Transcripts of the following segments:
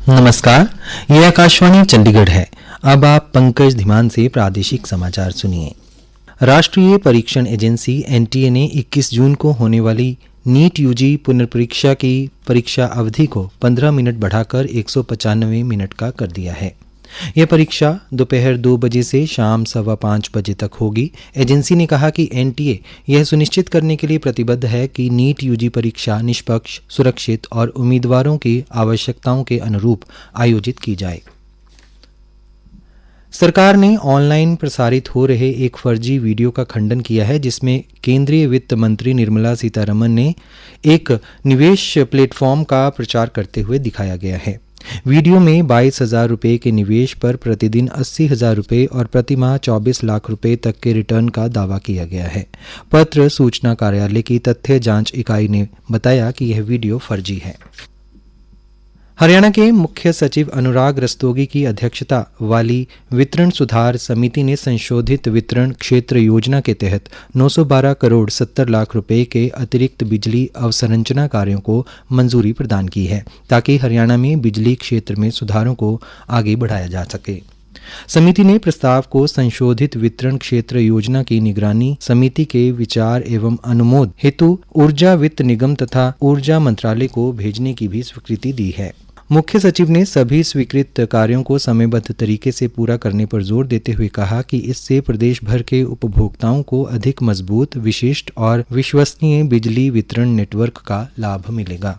नमस्कार, ये आकाशवाणी चंडीगढ़ है। अब आप पंकज धीमान से प्रादेशिक समाचार सुनिए। राष्ट्रीय परीक्षण एजेंसी एनटीए ने 21 जून को होने वाली नीट यूजी पुनर्परीक्षा की परीक्षा अवधि को 15 मिनट बढ़ाकर 195 मिनट का कर दिया है। यह परीक्षा दोपहर 2 बजे से शाम 5:15 बजे तक होगी। एजेंसी ने कहा कि एनटीए यह सुनिश्चित करने के लिए प्रतिबद्ध है कि नीट यूजी परीक्षा निष्पक्ष, सुरक्षित और उम्मीदवारों की आवश्यकताओं के अनुरूप आयोजित की जाए। सरकार ने ऑनलाइन प्रसारित हो रहे एक फर्जी वीडियो का खंडन किया है, जिसमें केंद्रीय वित्त मंत्री निर्मला सीतारमण ने एक निवेश प्लेटफॉर्म का प्रचार करते हुए दिखाया गया है। वीडियो में 22,000 रुपये के निवेश पर प्रतिदिन 80,000 रुपये और प्रतिमाह 24 लाख रुपये तक के रिटर्न का दावा किया गया है। पत्र सूचना कार्यालय की तथ्य जांच इकाई ने बताया कि यह वीडियो फर्जी है। हरियाणा के मुख्य सचिव अनुराग रस्तोगी की अध्यक्षता वाली वितरण सुधार समिति ने संशोधित वितरण क्षेत्र योजना के तहत 912 करोड़ 70 लाख रुपए के अतिरिक्त बिजली अवसंरचना कार्यों को मंजूरी प्रदान की है, ताकि हरियाणा में बिजली क्षेत्र में सुधारों को आगे बढ़ाया जा सके। समिति ने प्रस्ताव को संशोधित वितरण क्षेत्र योजना की निगरानी समिति के विचार एवं अनुमोद हेतु ऊर्जा वित्त निगम तथा ऊर्जा मंत्रालय को भेजने की भी स्वीकृति दी है। मुख्य सचिव ने सभी स्वीकृत कार्यों को समयबद्ध तरीके से पूरा करने पर जोर देते हुए कहा कि इससे प्रदेश भर के उपभोक्ताओं को अधिक मजबूत, विशिष्ट और विश्वसनीय बिजली वितरण नेटवर्क का लाभ मिलेगा।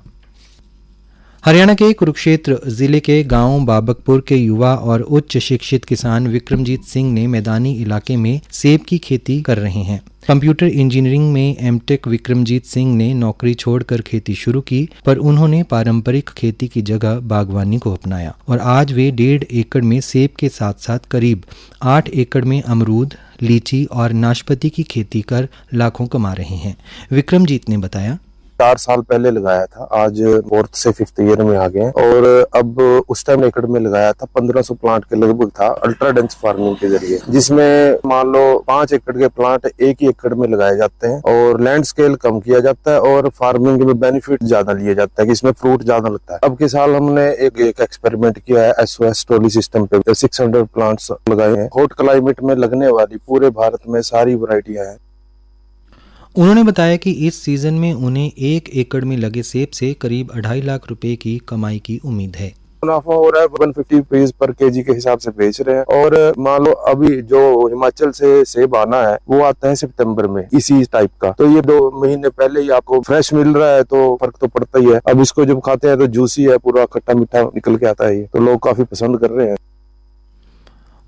हरियाणा के कुरुक्षेत्र जिले के गांव बाबकपुर के युवा और उच्च शिक्षित किसान विक्रमजीत सिंह ने मैदानी इलाके में सेब की खेती कर रहे हैं। कंप्यूटर इंजीनियरिंग में एमटेक विक्रमजीत सिंह ने नौकरी छोड़कर खेती शुरू की, पर उन्होंने पारंपरिक खेती की जगह बागवानी को अपनाया और आज वे 1.5 एकड़ में सेब के साथ साथ करीब 8 एकड़ में अमरूद, लीची और नाशपाती की खेती कर लाखों कमा रहे हैं। विक्रमजीत ने बताया, 4 साल पहले लगाया था, आज 4th से 5th ईयर में आ गए और अब उस टाइम एकड़ में लगाया था 1500 प्लांट के लगभग था अल्ट्रा डेंस फार्मिंग के जरिए, जिसमें मान लो 5 एकड़ के प्लांट 1 ही एकड़ में लगाए जाते हैं और लैंड स्केल कम किया जाता है और फार्मिंग में बेनिफिट ज्यादा लिया जाता है कि इसमें फ्रूट ज्यादा लगता है। अब के साल हमने एक एक्सपेरिमेंट किया है SOS ट्रॉली सिस्टम पे 600 प्लांट्स लगाए हैं। हॉट क्लाइमेट में लगने वाली पूरे भारत में सारी वैरायटियां हैं। उन्होंने बताया कि इस सीजन में उन्हें 1 एकड़ में लगे सेब से करीब 2.5 लाख रुपए की कमाई की उम्मीद है। मुनाफा हो रहा है 150 रुपीज पर केजी के हिसाब से बेच रहे हैं और मान लो अभी जो हिमाचल से सेब आना है वो आता है सितंबर में इसी टाइप का, तो ये 2 महीने पहले ही आपको फ्रेश मिल रहा है तो फर्क तो पड़ता ही है। अब इसको जब खाते हैं तो जूसी है, पूरा खट्टा मीठा निकल के आता है ये, तो लोग काफी पसंद कर रहे हैं।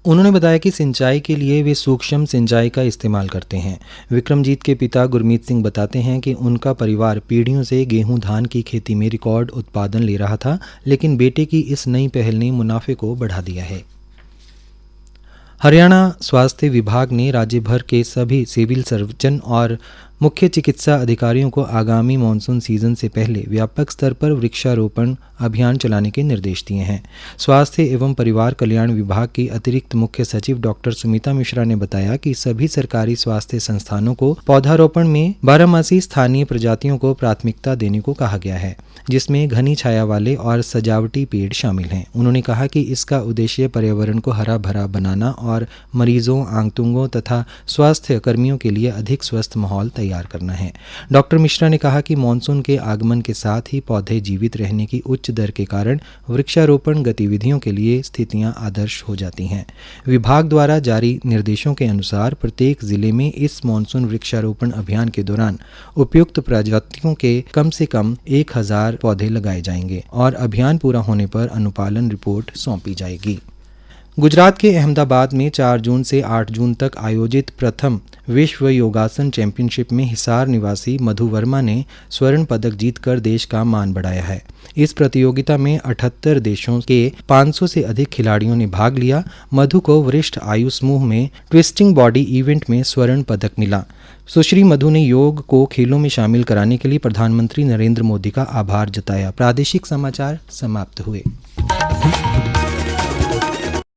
उन्होंने बताया कि सिंचाई के लिए वे सूक्ष्म सिंचाई का इस्तेमाल करते हैं। विक्रमजीत के पिता गुरमीत सिंह बताते हैं कि उनका परिवार पीढ़ियों से गेहूं धान की खेती में रिकॉर्ड उत्पादन ले रहा था, लेकिन बेटे की इस नई पहल ने मुनाफे को बढ़ा दिया है। हरियाणा स्वास्थ्य विभाग ने राज्य भर के सभी सिविल सर्जन और मुख्य चिकित्सा अधिकारियों को आगामी मानसून सीजन से पहले व्यापक स्तर पर वृक्षारोपण अभियान चलाने के निर्देश दिए हैं। स्वास्थ्य एवं परिवार कल्याण विभाग की अतिरिक्त मुख्य सचिव डॉक्टर सुमिता मिश्रा ने बताया कि सभी सरकारी स्वास्थ्य संस्थानों को पौधारोपण में 12मासी स्थानीय प्रजातियों को प्राथमिकता देने को कहा गया है, जिसमें घनी छाया वाले और सजावटी पेड़ शामिल हैं। उन्होंने कहा कि इसका उद्देश्य पर्यावरण को हरा भरा बनाना और मरीजों, आंगतुंगों तथा स्वास्थ्य कर्मियों के लिए अधिक स्वस्थ माहौल तैयार करना है। डॉक्टर मिश्रा ने कहा कि मानसून के आगमन के साथ ही पौधे जीवित रहने की उच्च दर के कारण वृक्षारोपण गतिविधियों के लिए स्थितियां आदर्श हो जाती हैं। विभाग द्वारा जारी निर्देशों के अनुसार प्रत्येक जिले में इस मानसून वृक्षारोपण अभियान के दौरान उपयुक्त प्रजातियों के कम से कम 1000 पौधे लगाए जाएंगे और अभियान पूरा होने पर अनुपालन रिपोर्ट सौंपी जाएगी। गुजरात के अहमदाबाद में 4 जून से 8 जून तक आयोजित प्रथम विश्व योगासन चैंपियनशिप में हिसार निवासी मधु वर्मा ने स्वर्ण पदक जीतकर देश का मान बढ़ाया है। इस प्रतियोगिता में 78 देशों के 500 से अधिक खिलाड़ियों ने भाग लिया। मधु को वरिष्ठ आयु समूह में ट्विस्टिंग बॉडी इवेंट में स्वर्ण पदक मिला। सुश्री मधु ने योग को खेलों में शामिल कराने के लिए प्रधानमंत्री नरेंद्र मोदी का आभार जताया। प्रादेशिक समाचार समाप्त हुए।